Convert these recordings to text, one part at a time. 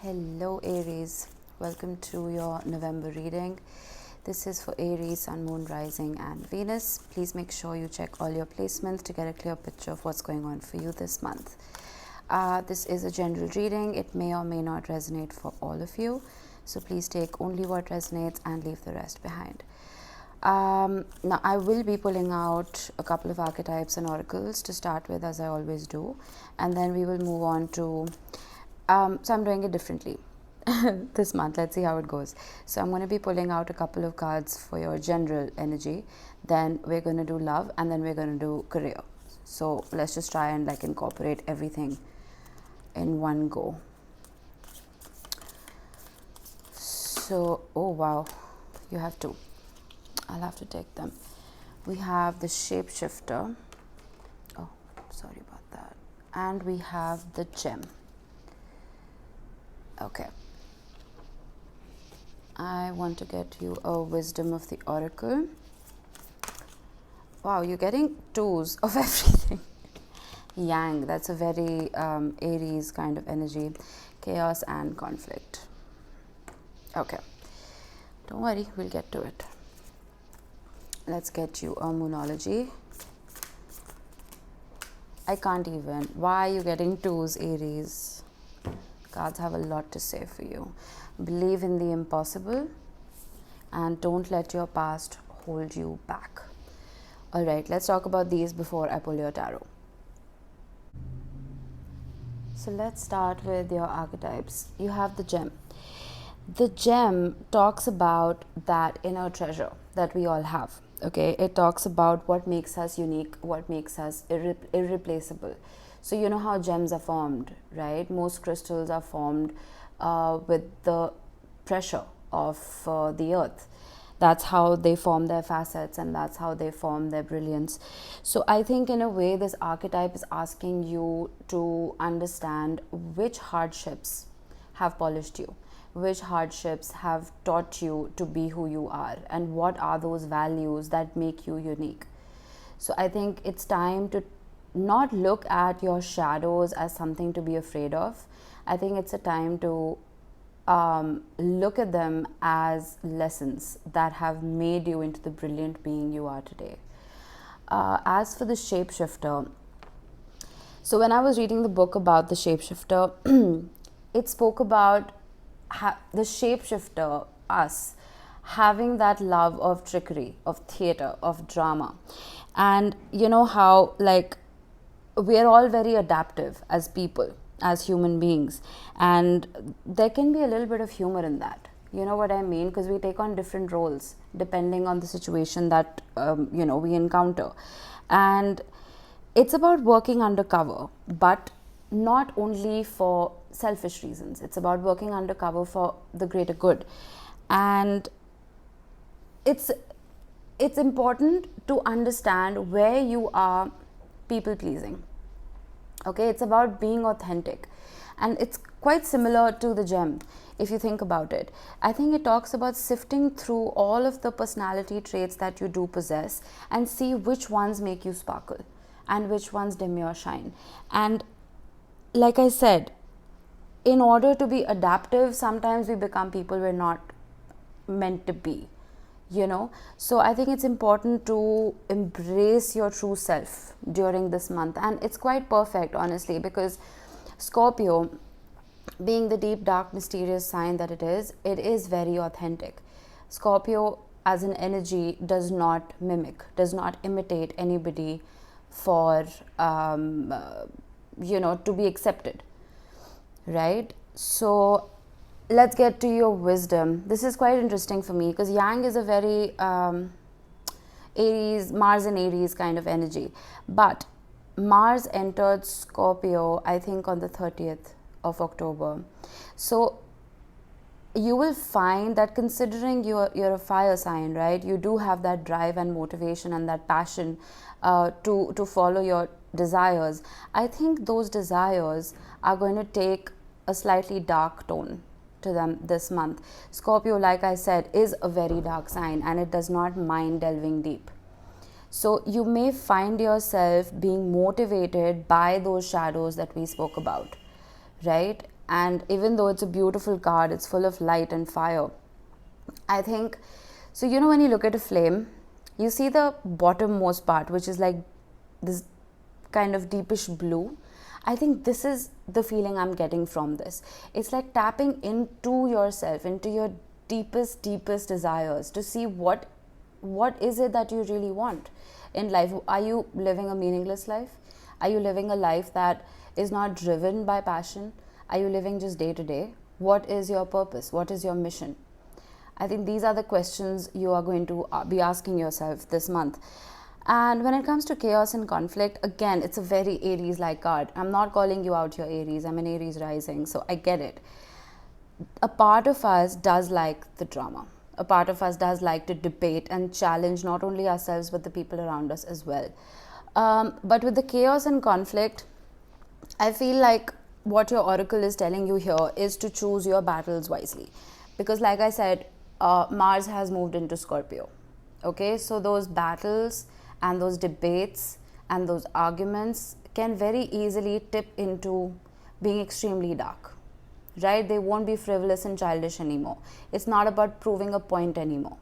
Hello Aries, welcome to your November reading. This is for Aries, Sun, Moon, Rising and Venus. Please make sure you check all your placements to get a clear picture of what's going on for you this month. This is a general reading. It may or may not resonate for all of you. So please take only what resonates and leave the rest behind. Now I will be pulling out a couple of archetypes and oracles to start with, as I always do. And then we will move on to... so I'm doing it differently this month. Let's see how it goes. So I'm going to be pulling out a couple of cards for your general energy. Then we're going to do love, and then we're going to do career. So let's just try and incorporate everything in one go. So, oh wow, you have two. I'll have to take them. We have the shapeshifter. Oh, sorry about that. And we have the gem. Okay. I want to get you a wisdom of the oracle. Wow, you're getting twos of everything. Yang, that's a very Aries kind of energy. Chaos and conflict. Okay. Don't worry, we'll get to it. Let's get you a moonology. I can't even. Why are you getting twos, Aries? Cards have a lot to say for you. Believe in the impossible and don't let your past hold you back. Alright, let's talk about these before I pull your tarot. So let's start with your archetypes. You have the gem. The gem talks about that inner treasure that we all have. Okay, it talks about what makes us unique, what makes us irreplaceable. So you know how gems are formed, right? Most crystals are formed with the pressure of the earth. That's how they form their facets, and that's how they form their brilliance. So I think in a way this archetype is asking you to understand which hardships have polished you, which hardships have taught you to be who you are, and what are those values that make you unique. So I think it's time to not look at your shadows as something to be afraid of. I think it's a time to look at them as lessons that have made you into the brilliant being you are today. As for the shapeshifter, so when I was reading the book about the shapeshifter, it spoke about the shapeshifter, us, having that love of trickery, of theater, of drama. And you know how we're all very adaptive as people, as human beings, and there can be a little bit of humor in that. You know what I mean? Because we take on different roles depending on the situation that we encounter, and it's about working undercover, but not only for selfish reasons. It's about working undercover for the greater good, and it's important to understand where you are people pleasing. Okay, it's about being authentic, and it's quite similar to the gem if you think about it. I think it talks about sifting through all of the personality traits that you do possess and see which ones make you sparkle and which ones dim your shine. And like I said, in order to be adaptive, sometimes we become people we're not meant to be. So I think it's important to embrace your true self during this month, and it's quite perfect, honestly, because Scorpio, being the deep, dark, mysterious sign that it is very authentic. Scorpio as an energy does not mimic, does not imitate anybody for to be accepted, right? So let's get to your wisdom. This is quite interesting for me because Yang is a very Aries, Mars and Aries kind of energy. But Mars entered Scorpio, I think, on the 30th of October. So you will find that, considering you're a fire sign, right? You do have that drive and motivation and that passion to follow your desires. I think those desires are going to take a slightly dark tone to them this month. Scorpio, like I said, is a very dark sign, and it does not mind delving deep. So you may find yourself being motivated by those shadows that we spoke about, right? And even though it's a beautiful card, it's full of light and fire. I think, so you know, when you look at a flame, you see the bottommost part, which is like this kind of deepish blue. I think this is the feeling I'm getting from this. It's like tapping into yourself, into your deepest desires, to see what is it that you really want in life. Are you living a meaningless life? Are you living a life that is not driven by passion? Are you living just day to day? What is your purpose? What is your mission? I think these are the questions you are going to be asking yourself this month. And when it comes to chaos and conflict, again, it's a very Aries-like card. I'm not calling you out, your Aries. I'm an Aries rising, so I get it. A part of us does like the drama. A part of us does like to debate and challenge not only ourselves but the people around us as well. But with the chaos and conflict, I feel like what your oracle is telling you here is to choose your battles wisely. Because like I said, Mars has moved into Scorpio. Okay, so those battles and those debates and those arguments can very easily tip into being extremely dark, right? They won't be frivolous and childish anymore. It's not about proving a point anymore.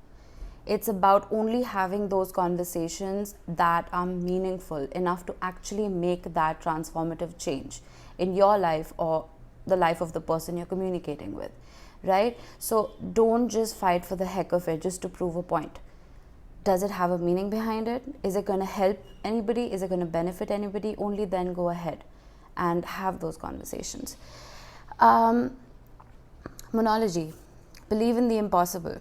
It's about only having those conversations that are meaningful enough to actually make that transformative change in your life or the life of the person you're communicating with, right? So don't just fight for the heck of it just to prove a point. Does it have a meaning behind it? Is it going to help anybody? Is it going to benefit anybody? Only then go ahead and have those conversations. Monology. Believe in the impossible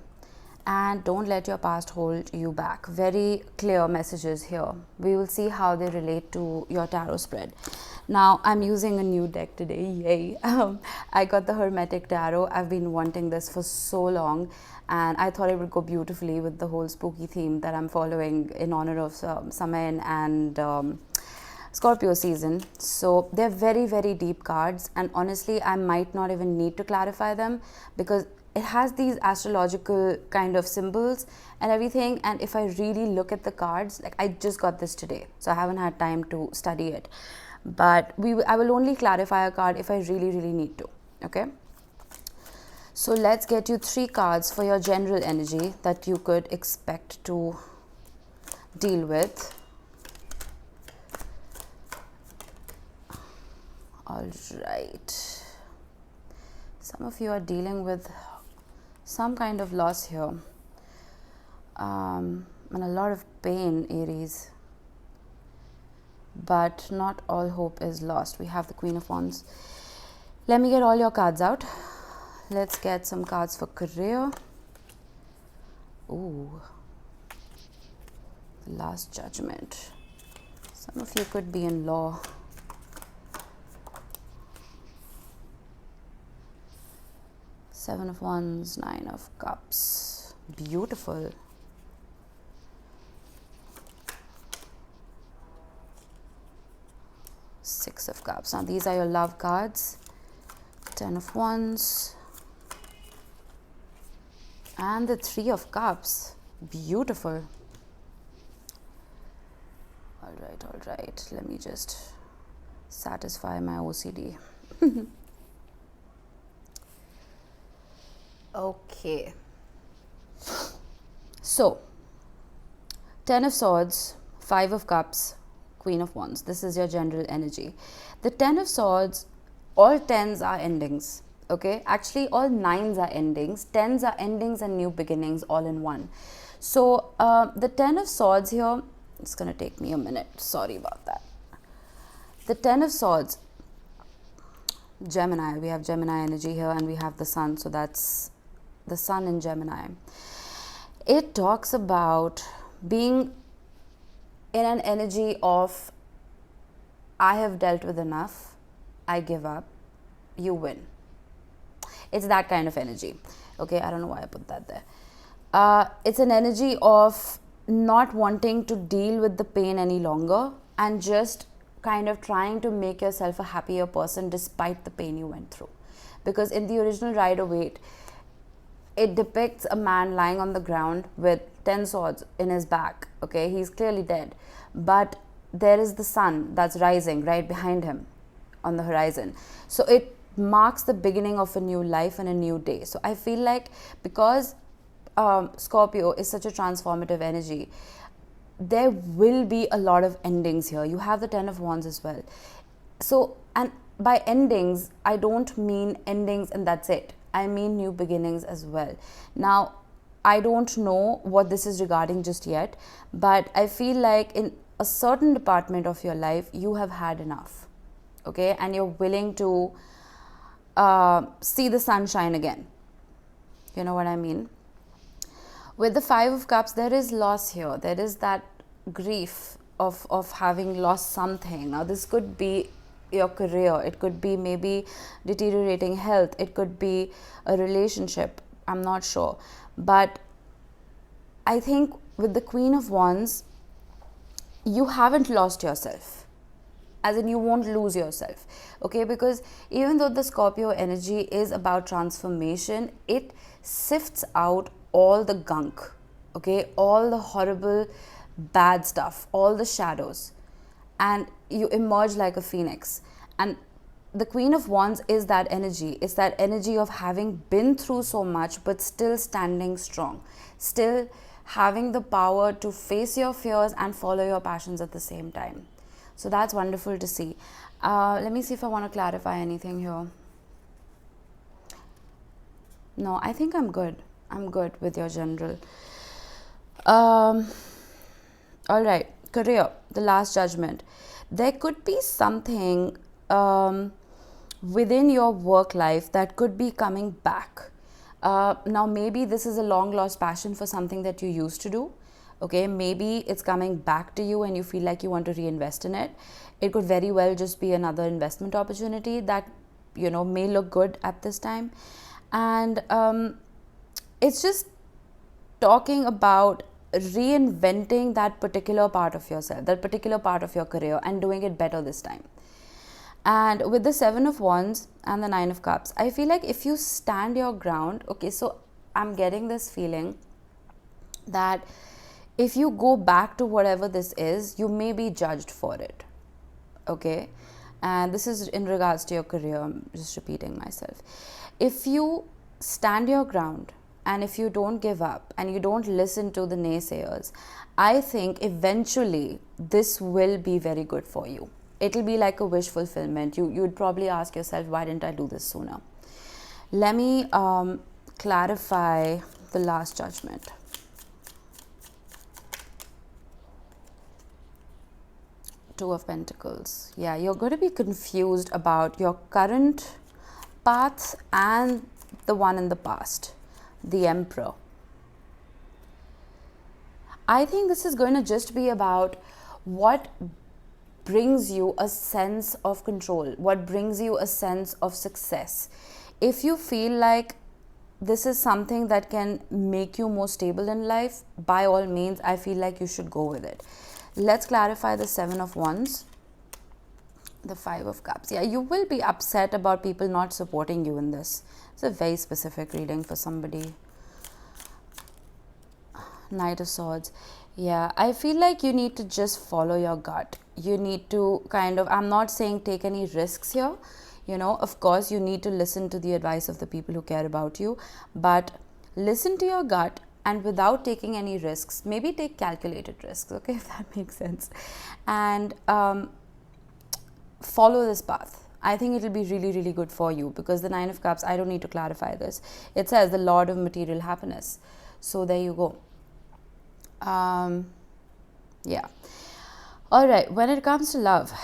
and don't let your past hold you back. Very clear messages here. We will see how they relate to your tarot spread. Now, I'm using a new deck today. Yay. I got the Hermetic Tarot. I've been wanting this for so long, and I thought it would go beautifully with the whole spooky theme that I'm following in honor of Samain and Scorpio season. So they're very, very deep cards, and honestly, I might not even need to clarify them because it has these astrological kind of symbols and everything. And if I really look at the cards, like I just got this today, so I haven't had time to study it. But I will only clarify a card if I really, really need to. Okay. So let's get you 3 cards for your general energy that you could expect to deal with. All right. Some of you are dealing with some kind of loss here. And a lot of pain, Aries. But not all hope is lost. We have the Queen of Wands. Let me get all your cards out. Let's get some cards for career. Ooh. The Last Judgment. Some of you could be in law. Seven of Wands, Nine of Cups. Beautiful. Six of Cups. Now these are your love cards. 10 of Wands. And the 3 of Cups. Beautiful. All right. Let me just satisfy my OCD. Okay. So, 10 of Swords, 5 of Cups, Queen of Wands. This is your general energy. The 10 of Swords, all 10s are endings. Okay, actually all 9s are endings. 10s are endings and new beginnings all in one. So the 10 of Swords here, it's going to take me a minute. Sorry about that. The 10 of Swords, Gemini. We have Gemini energy here and we have the Sun. So that's the Sun in Gemini. It talks about being in an energy of, I have dealt with enough, I give up, you win. It's that kind of energy. Okay, I don't know why I put that there. It's an energy of not wanting to deal with the pain any longer and just kind of trying to make yourself a happier person despite the pain you went through. Because in the original Rider-Waite, it depicts a man lying on the ground with 10 swords in his back. Okay, he's clearly dead. But there is the sun that's rising right behind him on the horizon. So it marks the beginning of a new life and a new day. So I feel like because Scorpio is such a transformative energy, there will be a lot of endings here. You have the Ten of Wands as well. So, and by endings, I don't mean endings and that's it. I mean new beginnings as well. Now, I don't know what this is regarding just yet, but I feel like in a certain department of your life, you have had enough, okay? And you're willing to see the sunshine again. You know what I mean? With the Five of Cups, there is loss here. There is that grief of having lost something. Now, this could be your career. It could be maybe deteriorating health. It could be a relationship. I'm not sure. But I think with the Queen of Wands, you haven't lost yourself. As in, you won't lose yourself. Okay? Because even though the Scorpio energy is about transformation, it sifts out all the gunk. Okay? All the horrible, bad stuff. All the shadows. And you emerge like a phoenix. And the Queen of Wands is that energy. It's that energy of having been through so much but still standing strong. Still having the power to face your fears and follow your passions at the same time. So that's wonderful to see. Let me see if I want to clarify anything here. No, I think I'm good. I'm good with your general. All right. Career, the Last Judgment. There could be something within your work life that could be coming back. Now, maybe this is a long lost passion for something that you used to do. Okay, maybe it's coming back to you and you feel like you want to reinvest in it. It could very well just be another investment opportunity that, you know, may look good at this time. And it's just talking about reinventing that particular part of yourself, that particular part of your career, and doing it better this time. And with the Seven of Wands and the Nine of Cups, I feel like if you stand your ground, okay, so I'm getting this feeling that if you go back to whatever this is, you may be judged for it, okay? And this is in regards to your career. I'm just repeating myself. If you stand your ground and if you don't give up and you don't listen to the naysayers, I think eventually this will be very good for you. It'll be like a wish fulfillment. You'd probably ask yourself, why didn't I do this sooner? Let me clarify the Last Judgment. Two of Pentacles. Yeah, you're going to be confused about your current path and the one in the past, the Emperor. I think this is going to just be about what brings you a sense of control, what brings you a sense of success. If you feel like this is something that can make you more stable in life, by all means, I feel like you should go with it. Let's clarify the Seven of Wands, the Five of Cups. Yeah, you will be upset about people not supporting you in this. It's a very specific reading for somebody. Knight of Swords. Yeah, I feel like you need to just follow your gut. You need to kind of, I'm not saying take any risks here. You know, of course, you need to listen to the advice of the people who care about you. But listen to your gut. And without taking any risks, maybe take calculated risks, okay, if that makes sense. And follow this path. I think it will be really, really good for you because the Nine of Cups, I don't need to clarify this. It says the Lord of Material Happiness. So there you go. Yeah. All right. When it comes to love,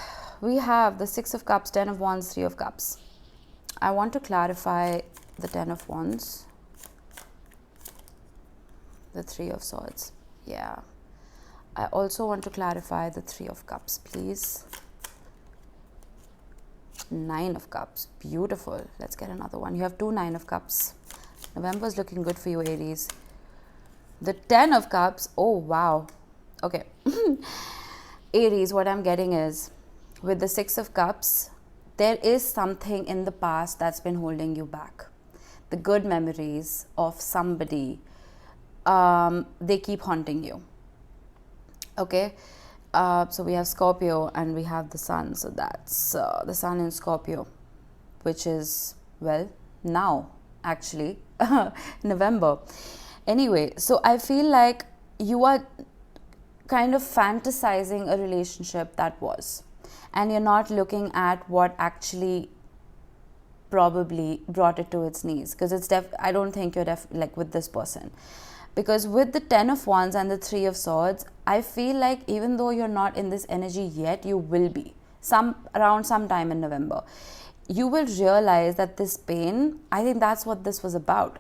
we have the Six of Cups, Ten of Wands, Three of Cups. I want to clarify the Ten of Wands. The Three of Swords. Yeah. I also want to clarify the Three of Cups, please. Nine of Cups. Beautiful. Let's get another one. You have two Nine of Cups. November is looking good for you, Aries. The Ten of Cups. Oh, wow. Okay. Aries, what I'm getting is, with the Six of Cups, there is something in the past that's been holding you back. The good memories of somebody, they keep haunting you. Okay, so we have Scorpio and we have the Sun. So that's the Sun in Scorpio. which is, well, now actually, November. Anyway, so I feel like you are kind of fantasizing a relationship that was, and you're not looking at what actually probably brought it to its knees, because I don't think you're like with this person, because with the 10 of wands and the 3 of swords, I feel like even though you're not in this energy yet, you will be around some time in November. You will realize that this pain, I think that's what this was about.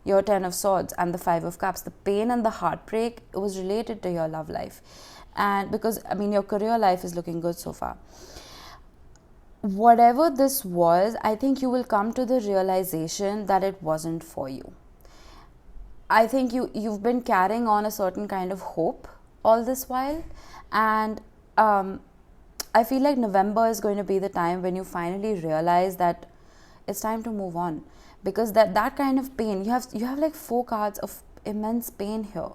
Your 10 of swords and the 5 of cups, the pain and the heartbreak, it was related to your love life. And because, I mean, your career life is looking good so far. Whatever this was, I think you will come to the realization that it wasn't for you. I think you've been carrying on a certain kind of hope all this while, and I feel like November is going to be the time when you finally realize that it's time to move on, because that kind of pain, you have like 4 cards of immense pain here,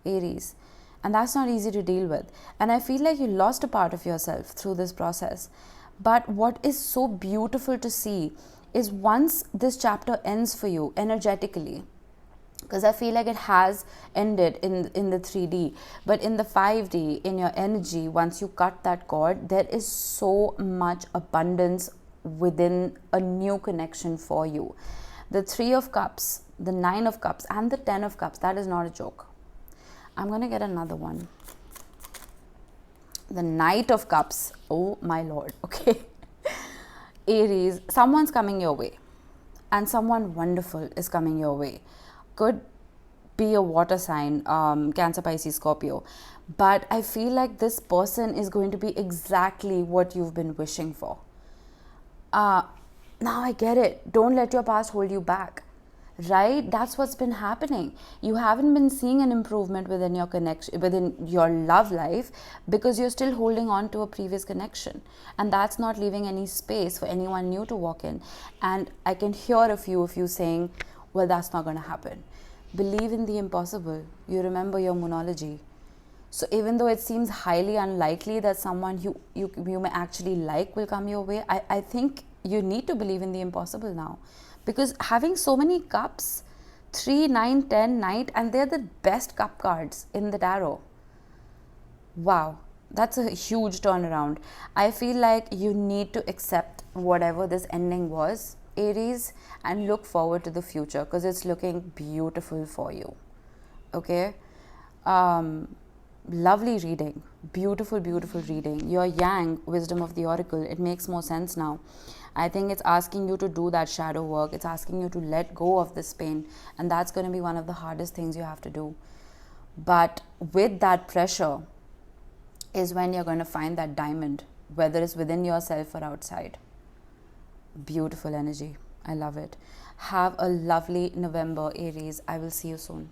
Aries, and that's not easy to deal with. And I feel like you lost a part of yourself through this process. But what is so beautiful to see is once this chapter ends for you energetically, because I feel like it has ended in the 3D, but in the 5D, in your energy, once you cut that cord, there is so much abundance within a new connection for you. The 3 of cups, the 9 of cups, and the 10 of cups, that is not a joke. I'm going to get another one. The Knight of Cups, oh my lord, okay. Aries, someone's coming your way, and someone wonderful is coming your way. Could be a water sign, Cancer, Pisces, Scorpio, but I feel like this person is going to be exactly what you've been wishing for. Now I get it. Don't let your past hold you back, right? That's what's been happening. You haven't been seeing an improvement within your connection, within your love life, because you're still holding on to a previous connection, and that's not leaving any space for anyone new to walk in. And I can hear a few of you saying, well, that's not going to happen. Believe in the impossible. You remember your moonology. So even though it seems highly unlikely that someone you may actually like will come your way, I think you need to believe in the impossible now. Because having so many cups, 3, 9, 10, Knight, and they're the best cup cards in the tarot. Wow, that's a huge turnaround. I feel like you need to accept whatever this ending was, Aries, and look forward to the future, because it's looking beautiful for you. Okay? Lovely reading. Beautiful, beautiful reading. Your Yang, Wisdom of the Oracle, it makes more sense now. I think it's asking you to do that shadow work. It's asking you to let go of this pain. And that's going to be one of the hardest things you have to do. But with that pressure is when you're going to find that diamond, whether it's within yourself or outside. Beautiful energy. I love it. Have a lovely November, Aries. I will see you soon.